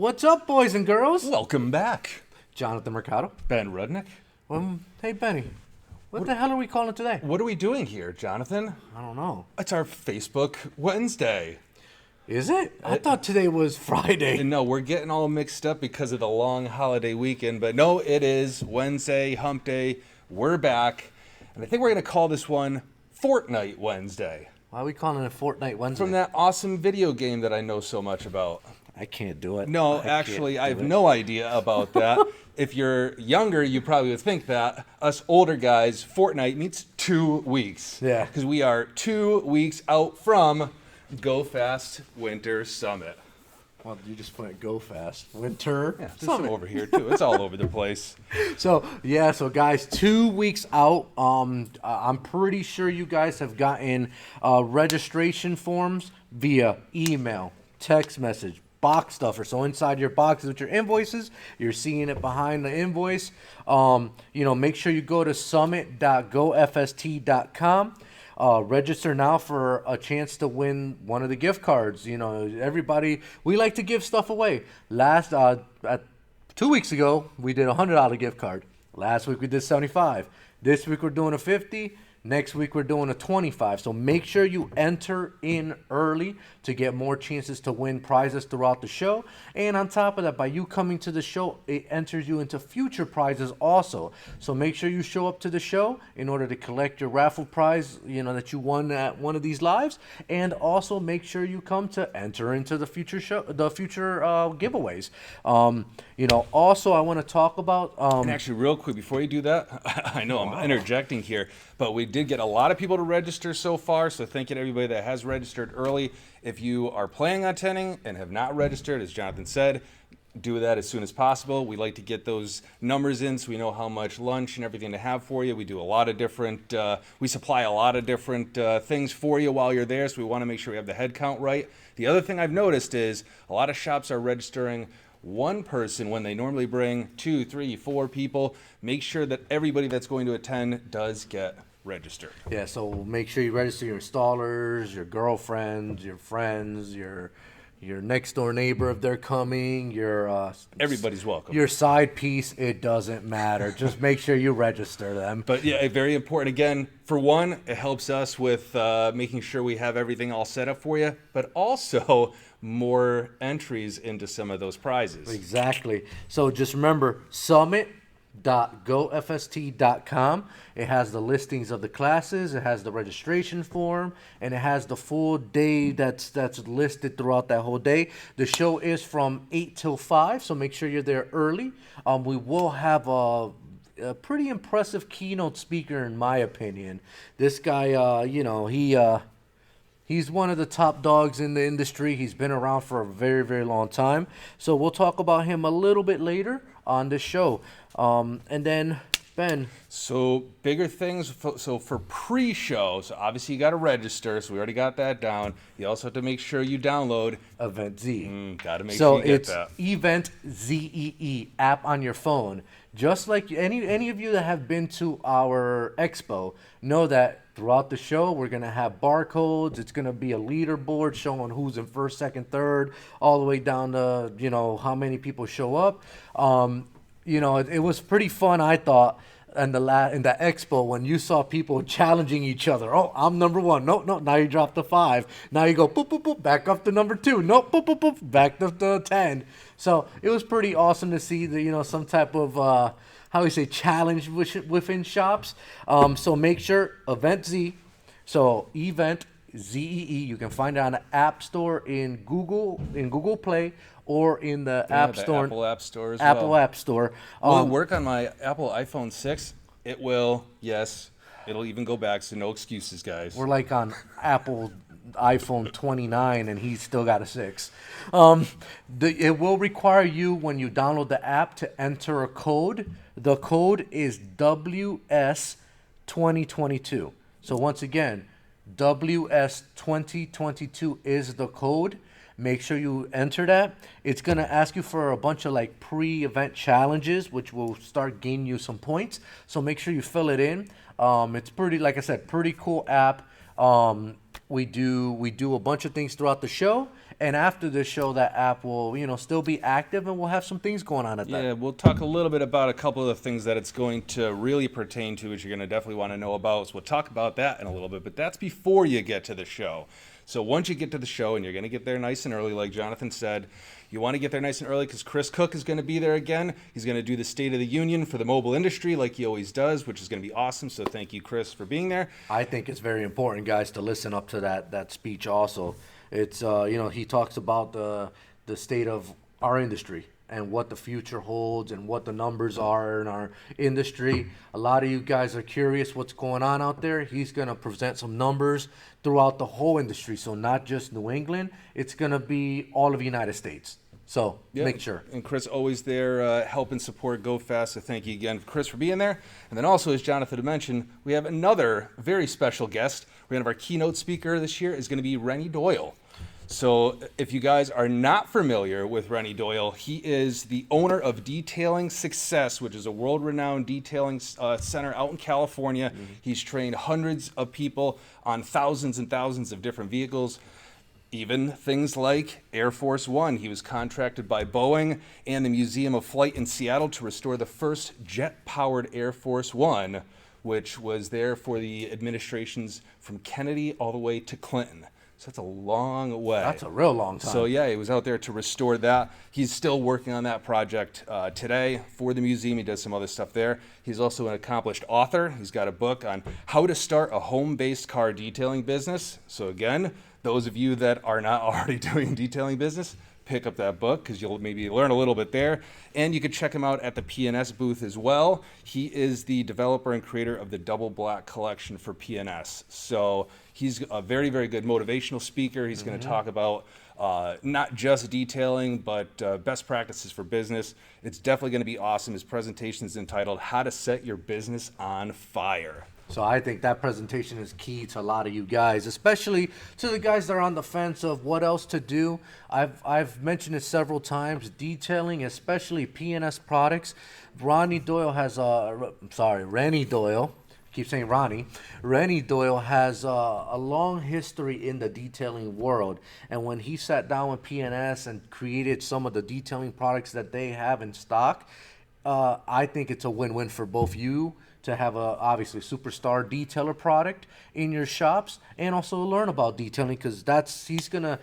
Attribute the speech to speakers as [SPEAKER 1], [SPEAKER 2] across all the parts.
[SPEAKER 1] What's up, boys and girls?
[SPEAKER 2] Welcome back.
[SPEAKER 1] Jonathan Mercado.
[SPEAKER 2] Ben Rudnick.
[SPEAKER 1] Hey, Benny. What the hell are we calling today?
[SPEAKER 2] What are we doing here, Jonathan?
[SPEAKER 1] I don't know.
[SPEAKER 2] It's our Facebook Wednesday.
[SPEAKER 1] Is it? I thought today was Friday.
[SPEAKER 2] And no, we're getting all mixed up because of the long holiday weekend. But no, it is Wednesday, hump day. We're back. And I think we're going to call this one Fortnite Wednesday.
[SPEAKER 1] Why are we calling it Fortnite Wednesday?
[SPEAKER 2] From that awesome video game that I know so much about.
[SPEAKER 1] I can't do it.
[SPEAKER 2] No, actually, I have no idea about that. If you're younger, you probably would think that. Us older guys, Fortnite means 2 weeks.
[SPEAKER 1] Yeah.
[SPEAKER 2] Because we are 2 weeks out from GoFast Winter Summit.
[SPEAKER 1] Well, you just put GoFast. Winter.
[SPEAKER 2] Yeah, this
[SPEAKER 1] Summit.
[SPEAKER 2] is over here, too. It's all over the place.
[SPEAKER 1] So guys, 2 weeks out. I'm pretty sure you guys have gotten registration forms via email, text message, box stuffer. So inside your box is with your invoices. You're seeing it behind the invoice. Make sure you go to summit.gofst.com. Register now for a chance to win one of the gift cards. Everybody, we like to give stuff away. 2 weeks ago, we did a $100 gift card. Last week we did $75. This week we're doing a $50. Next week we're doing a $25. So make sure you enter in early to get more chances to win prizes throughout the show. And on top of that, by you coming to the show, it enters you into future prizes also. So make sure you show up to the show in order to collect your raffle prize, that you won at one of these lives. And also make sure you come to enter into the future giveaways. Also I want to talk about
[SPEAKER 2] And actually, real quick, before you do that, I know I'm interjecting here, but we did get a lot of people to register so far, so thank you to everybody that has registered early. If you are planning on attending and have not registered, as Jonathan said, do that as soon as possible. We like to get those numbers in so we know how much lunch and everything to have for you. We do a lot of different, we supply a lot of different things for you while you're there, so we want to make sure we have the head count right. The other thing I've noticed is a lot of shops are registering one person when they normally bring 2, 3, 4 people. Make sure that everybody that's going to attend does get registered.
[SPEAKER 1] Yeah, so make sure you register your installers, your girlfriends, your friends, your next door neighbor if they're coming, your
[SPEAKER 2] Everybody's welcome.
[SPEAKER 1] Your side piece, it doesn't matter. Just make sure you register them.
[SPEAKER 2] But yeah, very important. Again, for one, it helps us with making sure we have everything all set up for you, but also more entries into some of those prizes.
[SPEAKER 1] Exactly. So just remember, summit.gofst.com. It has the listings of the classes, it has the registration form, and it has the full day that's listed throughout that whole day. The show is from 8 till 5, so make sure you're there early. We will have a pretty impressive keynote speaker, in my opinion. This guy, he's one of the top dogs in the industry. He's been around for a very, very long time. So we'll talk about him a little bit later on the show. And then, Ben.
[SPEAKER 2] So bigger things. So for pre-show, so obviously you got to register. So we already got that down. You also have to make sure you download
[SPEAKER 1] EVENTZEE.
[SPEAKER 2] Got to make sure you get that.
[SPEAKER 1] So it's EVENTZEE app on your phone. Just like any of you that have been to our expo know that throughout the show, we're going to have barcodes. It's going to be a leaderboard showing who's in first, second, third, all the way down to, how many people show up. It was pretty fun, I thought, in the expo when you saw people challenging each other. Oh, I'm number 1. No, now you drop to 5. Now you go, boop, boop, boop, back up to number 2. Nope, boop, boop, boop, back up to 10. So it was pretty awesome to see some type of challenge within shops. So make sure EVENTZEE, so EVENTZEE, you can find it on the App Store in Google Play or in the App Store.
[SPEAKER 2] Apple App Store as
[SPEAKER 1] Apple
[SPEAKER 2] well.
[SPEAKER 1] App Store.
[SPEAKER 2] Will it work on my Apple iPhone 6? It will, yes. It'll even go back, so no excuses, guys.
[SPEAKER 1] We're like on Apple iPhone 29 and he's still got a 6. It will require you, when you download the app, to enter a code. The code is WS2022. So once again, WS2022 is the code. Make sure you enter that. It's going to ask you for a bunch of pre-event challenges, which will start gaining you some points. So make sure you fill it in. It's pretty, like I said, pretty cool app. We do a bunch of things throughout the show, And after the show, that app will, still be active, and we'll have some things going on at that.
[SPEAKER 2] Yeah, we'll talk a little bit about a couple of the things that it's going to really pertain to, which you're going to definitely want to know about. So we'll talk about that in a little bit, but that's before you get to the show. So once you get to the show, and you're going to get there nice and early, like Jonathan said, you want to get there nice and early because Chris Cook is going to be there again. He's going to do the State of the Union for the mobile industry like he always does, which is going to be awesome. So thank you, Chris, for being there.
[SPEAKER 1] I think it's very important, guys, to listen up to that speech also. It's, he talks about the state of our industry and what the future holds and what the numbers are in our industry. A lot of you guys are curious what's going on out there. He's going to present some numbers throughout the whole industry. So not just New England, it's going to be all of the United States. So make sure.
[SPEAKER 2] And Chris always there helping support GoFast. So thank you again, Chris, for being there. And then also, as Jonathan had mentioned, we have another very special guest. We're going to have our keynote speaker this year is going to be Rennie Doyle. So if you guys are not familiar with Rennie Doyle, he is the owner of Detailing Success, which is a world-renowned detailing center out in California. Mm-hmm. He's trained hundreds of people on thousands and thousands of different vehicles, even things like Air Force One. He was contracted by Boeing and the Museum of Flight in Seattle to restore the first jet-powered Air Force One, which was there for the administrations from Kennedy all the way to Clinton. So that's a long way.
[SPEAKER 1] That's a real long time.
[SPEAKER 2] So yeah, he was out there to restore that. He's still working on that project today for the museum. He does some other stuff there. He's also an accomplished author. He's got a book on how to start a home-based car detailing business. So again, those of you that are not already doing detailing business, pick up that book because you'll maybe learn a little bit there. And you can check him out at the P&S booth as well. He is the developer and creator of the Double Black collection for P&S. So he's a very, very good motivational speaker. He's going to talk about not just detailing, but best practices for business. It's definitely going to be awesome. His presentation is entitled How to Set Your Business on Fire.
[SPEAKER 1] So I think that presentation is key to a lot of you guys, especially to the guys that are on the fence of what else to do. I've mentioned it several times, detailing, especially P&S products. Rennie Doyle, keep saying Ronnie. Rennie Doyle has a long history in the detailing world. And when he sat down with P&S and created some of the detailing products that they have in stock, I think it's a win-win for both you to have a obviously superstar detailer product in your shops and also learn about detailing because he's gonna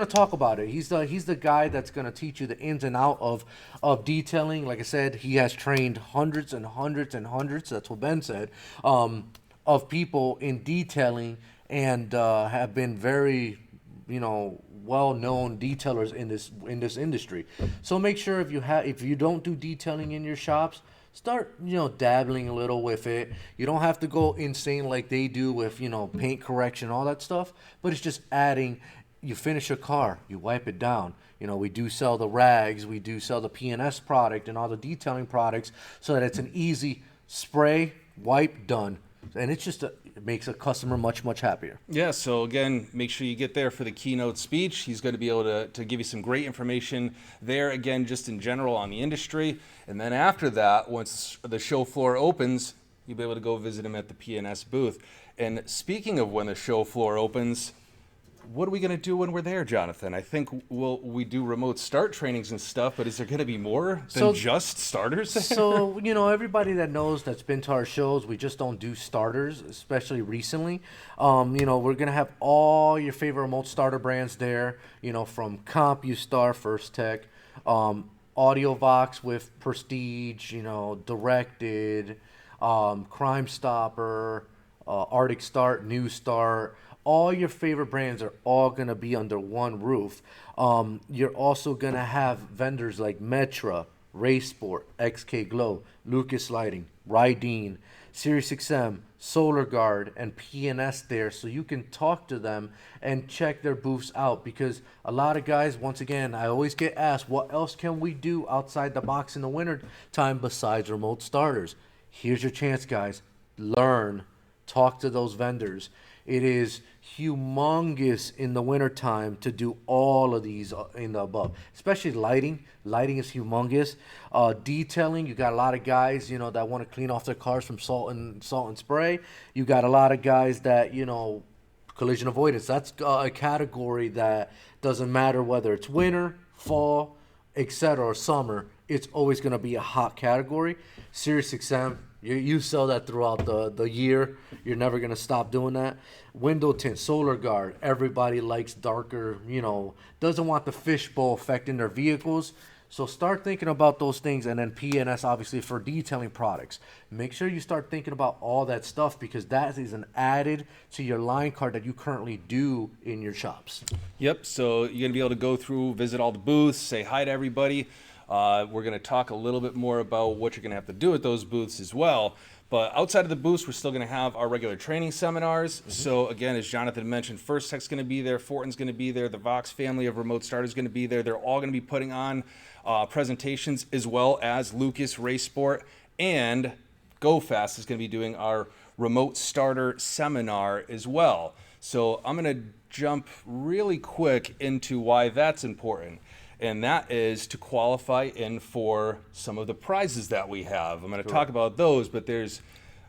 [SPEAKER 1] talk about it. He's the guy that's gonna teach you the ins and out of detailing. Like I said, he has trained hundreds and hundreds and hundreds. That's what Ben said, of people in detailing and have been very well-known detailers in this industry. So make sure if you don't do detailing in your shops, start dabbling a little with it. You don't have to go insane like they do with paint correction, all that stuff, but it's just adding. You finish a car, you wipe it down. We do sell the rags, we do sell the P&S product and all the detailing products so that it's an easy spray, wipe, done. And it's just it makes a customer much, much happier.
[SPEAKER 2] Yeah, so again, make sure you get there for the keynote speech. He's going to be able to give you some great information there, again, just in general on the industry. And then after that, once the show floor opens, you'll be able to go visit him at the P&S booth. And speaking of when the show floor opens, what are we going to do when we're there, Jonathan? I think we do remote start trainings and stuff, but is there going to be more than just starters?
[SPEAKER 1] So, everybody that knows that's been to our shows, we just don't do starters, especially recently. We're going to have all your favorite remote starter brands there, from CompuStar, First Tech, AudioVox with Prestige, Directed, Crime Stopper, Arctic Start, New Start. All your favorite brands are all going to be under one roof. You're also going to have vendors like Metra, Raysport, XK Glow, Lucas Lighting, Rydeen, SiriusXM, SolarGuard, and P&S there, so you can talk to them and check their booths out. Because a lot of guys, once again, I always get asked, what else can we do outside the box in the winter time besides remote starters? Here's your chance, guys. Learn. Talk to those vendors. It is humongous in the wintertime to do all of these in the above, especially lighting. Lighting is humongous. Detailing, you got a lot of guys, that want to clean off their cars from salt and spray. You got a lot of guys that, collision avoidance. That's a category that doesn't matter whether it's winter, fall, etc., or summer. It's always going to be a hot category. SiriusXM, you sell that throughout the year. You're never going to stop doing that. Window tint, solar guard. Everybody likes darker, doesn't want the fishbowl affecting their vehicles. So start thinking about those things, and then PNS obviously for detailing products. Make sure you start thinking about all that stuff, because that is an added to your line card that you currently do in your shops.
[SPEAKER 2] Yep, so you're going to be able to go through, visit all the booths, say hi to everybody. We're going to talk a little bit more about what you're going to have to do at those booths as well. But outside of the booths, we're still going to have our regular training seminars. Mm-hmm. So again, as Jonathan mentioned, First Tech's going to be there, Fortin's going to be there, the Vox family of remote starters is going to be there. They're all going to be putting on presentations, as well as Lucas Race Sport, and GoFast is going to be doing our remote starter seminar as well. So I'm going to jump really quick into why that's important. And that is to qualify in for some of the prizes that we have. I'm going to talk about those, but there's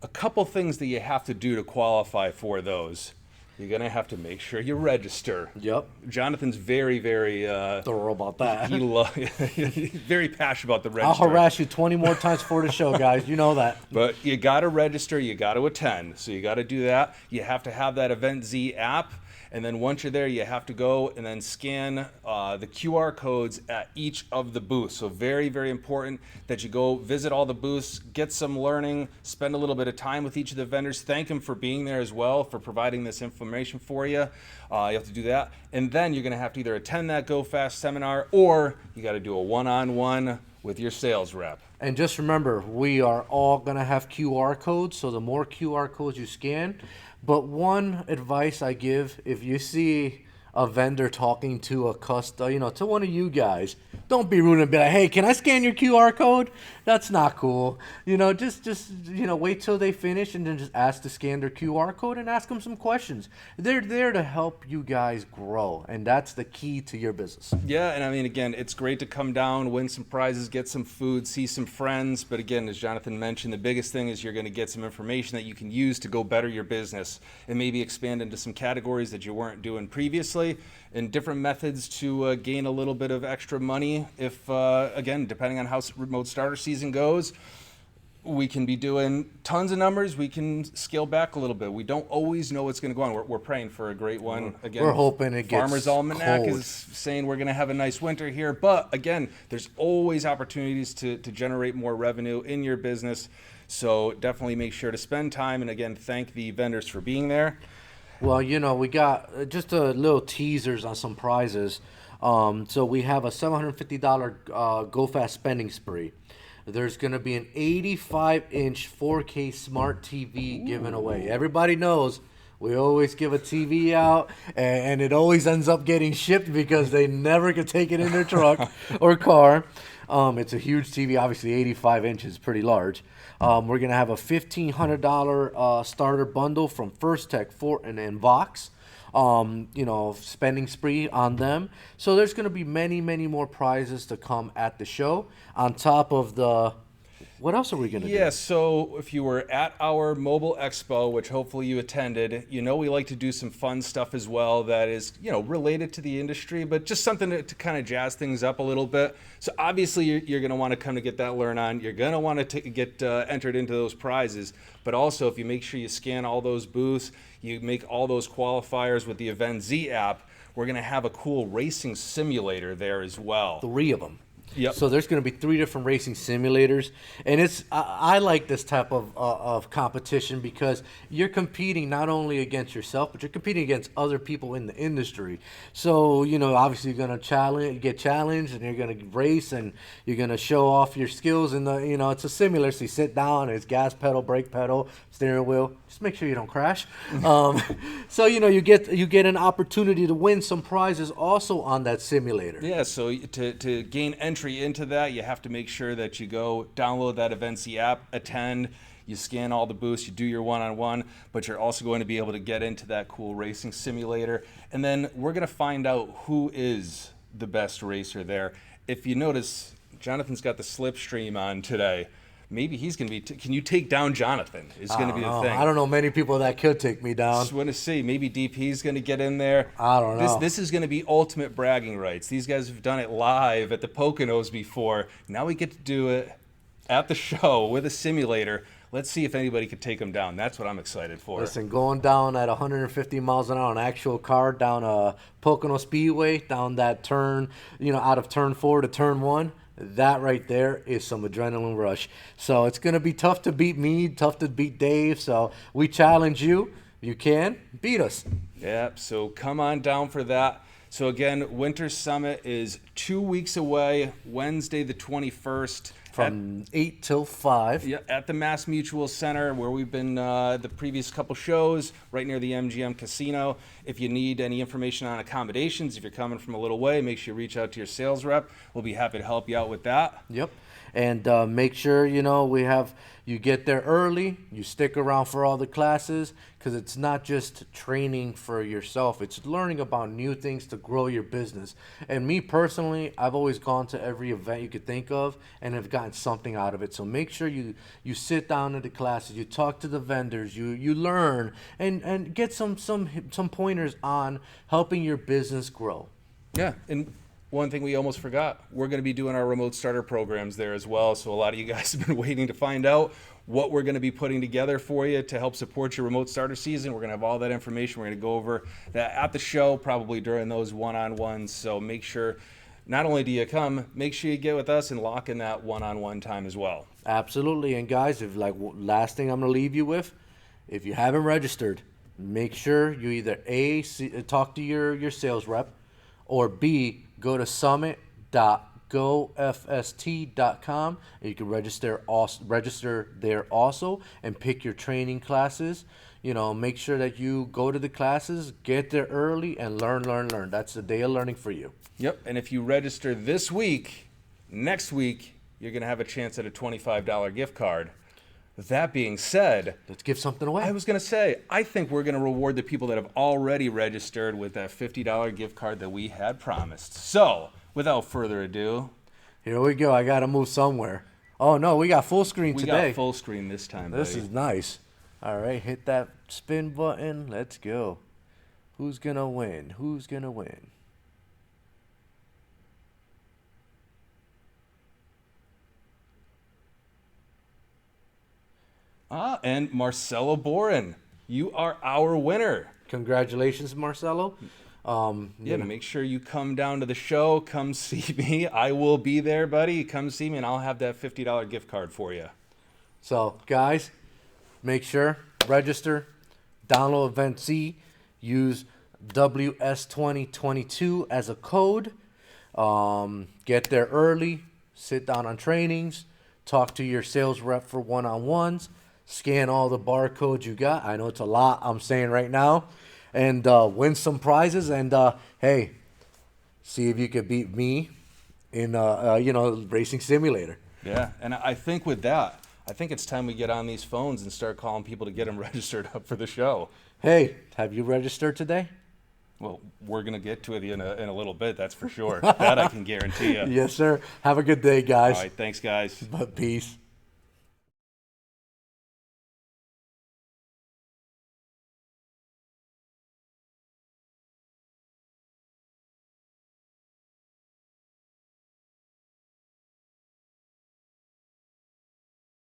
[SPEAKER 2] a couple things that you have to do to qualify for those. You're going to have to make sure you register.
[SPEAKER 1] Yep.
[SPEAKER 2] Jonathan's very, very
[SPEAKER 1] thorough about that.
[SPEAKER 2] He's very passionate about the register.
[SPEAKER 1] I'll harass you 20 more times for the show, guys. You know that.
[SPEAKER 2] But you got to register. You got to attend. So you got to do that. You have to have that EVENTZEE app. And then once you're there, you have to go and then scan the QR codes at each of the booths. So very, very important that you go visit all the booths, get some learning, spend a little bit of time with each of the vendors. Thank them for being there as well, for providing this information for you. You have to do that. And then you're going to have to either attend that GoFast seminar, or you got to do a one-on-one with your sales rep.
[SPEAKER 1] And just remember, we are all going to have QR codes. So the more QR codes you scan. But one advice I give, if you see a vendor talking to a customer, to one of you guys, don't be rude and be like, hey, can I scan your QR code? That's not cool. Just wait till they finish and then just ask to scan their QR code and ask them some questions. They're there to help you guys grow, and that's the key to your business.
[SPEAKER 2] Yeah, and I mean, again, it's great to come down, win some prizes, get some food, see some friends. But again, as Jonathan mentioned, the biggest thing is you're going to get some information that you can use to go better your business and maybe expand into some categories that you weren't doing previously, and different methods to gain a little bit of extra money. If, again, depending on how remote starter season goes, we can be doing tons of numbers. We can scale back a little bit. We don't always know what's going to go on. We're praying for a great one. Again,
[SPEAKER 1] we're hoping it gets
[SPEAKER 2] Farmer's Almanac
[SPEAKER 1] cold.
[SPEAKER 2] is saying we're going to have a nice winter here. But again, there's always opportunities to generate more revenue in your business. So definitely make sure to spend time. And again, thank the vendors for being there.
[SPEAKER 1] Well, we got just a little teasers on some prizes. So we have a $750 GoFast spending spree. There's going to be an 85-inch 4K smart TV given away. Everybody knows we always give a TV out, and it always ends up getting shipped because they never can take it in their truck or car. It's a huge TV, obviously 85 inches, pretty large. We're going to have a $1,500 starter bundle from First Tech, Fortin, and Vox. Spending spree on them. So there's going to be many, many more prizes to come at the show. On top of what else are we going to do?
[SPEAKER 2] Yeah, so if you were at our mobile expo, which hopefully you attended, we like to do some fun stuff as well that is, related to the industry, but just something to kind of jazz things up a little bit. So obviously you're going to want to come to get that learn on. You're going to want to get entered into those prizes. But also, if you make sure you scan all those booths, you make all those qualifiers with the EVENTZEE app, we're going to have a cool racing simulator there as well.
[SPEAKER 1] 3 of them.
[SPEAKER 2] Yep.
[SPEAKER 1] So there's going to be 3 different racing simulators, and I like this type of competition because you're competing not only against yourself, but you're competing against other people in the industry. So obviously you're going to get challenged, and you're going to race, and you're going to show off your skills. And it's a simulator, so you sit down, and it's gas pedal, brake pedal, steering wheel. Just make sure you don't crash. So you get an opportunity to win some prizes also on that simulator.
[SPEAKER 2] Yeah. So to gain entry into that, you have to make sure that you go download that EVENTZEE app, attend, you scan all the booths, you do your one-on-one, but you're also going to be able to get into that cool racing simulator. And then we're going to find out who is the best racer there. If you notice, Jonathan's got the Slipstream on today. maybe he's going to be. Can you take down Jonathan? Is going to be the thing.
[SPEAKER 1] I don't know many people that could take me down.
[SPEAKER 2] Just want to see. Maybe DP's going to get in there.
[SPEAKER 1] I don't know.
[SPEAKER 2] This is going to be ultimate bragging rights. These guys have done it live at the Poconos before. Now we get to do it at the show with a simulator. Let's see if anybody could take them down. That's what I'm excited for.
[SPEAKER 1] Listen, going down at 150 miles an hour, an actual car down a Pocono Speedway, down that turn, out of turn 4 to turn 1, that right there is some adrenaline rush. So it's going to be tough to beat me, tough to beat Dave. So we challenge you. You can beat us.
[SPEAKER 2] Yep, so come on down for that. So again, Winter Summit is 2 weeks away, Wednesday the 21st.
[SPEAKER 1] From 8 till 5.
[SPEAKER 2] Yeah, at the MassMutual Center, where we've been the previous couple shows, right near the MGM Casino. If you need any information on accommodations, if you're coming from a little way, make sure you reach out to your sales rep. We'll be happy to help you out with that.
[SPEAKER 1] Yep. And make sure, you get there early, you stick around for all the classes, because it's not just training for yourself, it's learning about new things to grow your business. And me personally, I've always gone to every event you could think of and have gotten something out of it. So make sure you sit down in the classes, you talk to the vendors, you learn, and get some pointers on helping your business grow.
[SPEAKER 2] Yeah, and one thing we almost forgot, we're going to be doing our remote starter programs there as well. So a lot of you guys have been waiting to find out what we're going to be putting together for you to help support your remote starter season. We're going to have all that information. We're going to go over that at the show, probably during those one-on-ones. So make sure, not only do you come, make sure you get with us and lock in that one-on-one time as well.
[SPEAKER 1] Absolutely. And guys, last thing I'm going to leave you with, if you haven't registered, make sure you either talk to your sales rep, or B, go to summit.gofast.com and you can register there also and pick your training classes. Make sure that you go to the classes, get there early, and learn. That's the day of learning for you.
[SPEAKER 2] Yep. And if you register this week, next week, you're going to have a chance at a $25 gift card. That being said,
[SPEAKER 1] let's give something away.
[SPEAKER 2] I was going to say, I think we're going to reward the people that have already registered with that $50 gift card that we had promised. So, without further ado,
[SPEAKER 1] here we go. I got to move somewhere. Oh, no, we got full screen today.
[SPEAKER 2] We got full screen this time,
[SPEAKER 1] This is nice. All right, hit that spin button. Let's go. Who's going to win?
[SPEAKER 2] And Marcelo Boren, you are our winner.
[SPEAKER 1] Congratulations, Marcelo.
[SPEAKER 2] Make sure you come down to the show. Come see me. I will be there, buddy. Come see me, and I'll have that $50 gift card for you.
[SPEAKER 1] So, guys, make sure, register, download EVENTZEE, use WS2022 as a code. Get there early, sit down on trainings, talk to your sales rep for one-on-ones, scan all the barcodes you got. I know it's a lot I'm saying right now. And win some prizes. And, hey, see if you could beat me in, racing simulator.
[SPEAKER 2] Yeah, and I think with that, I think it's time we get on these phones and start calling people to get them registered up for the show.
[SPEAKER 1] Hey, have you registered today?
[SPEAKER 2] Well, we're going to get to it in a little bit, that's for sure. That I can guarantee you.
[SPEAKER 1] Yes, sir. Have a good day, guys.
[SPEAKER 2] All right, thanks, guys.
[SPEAKER 1] Peace.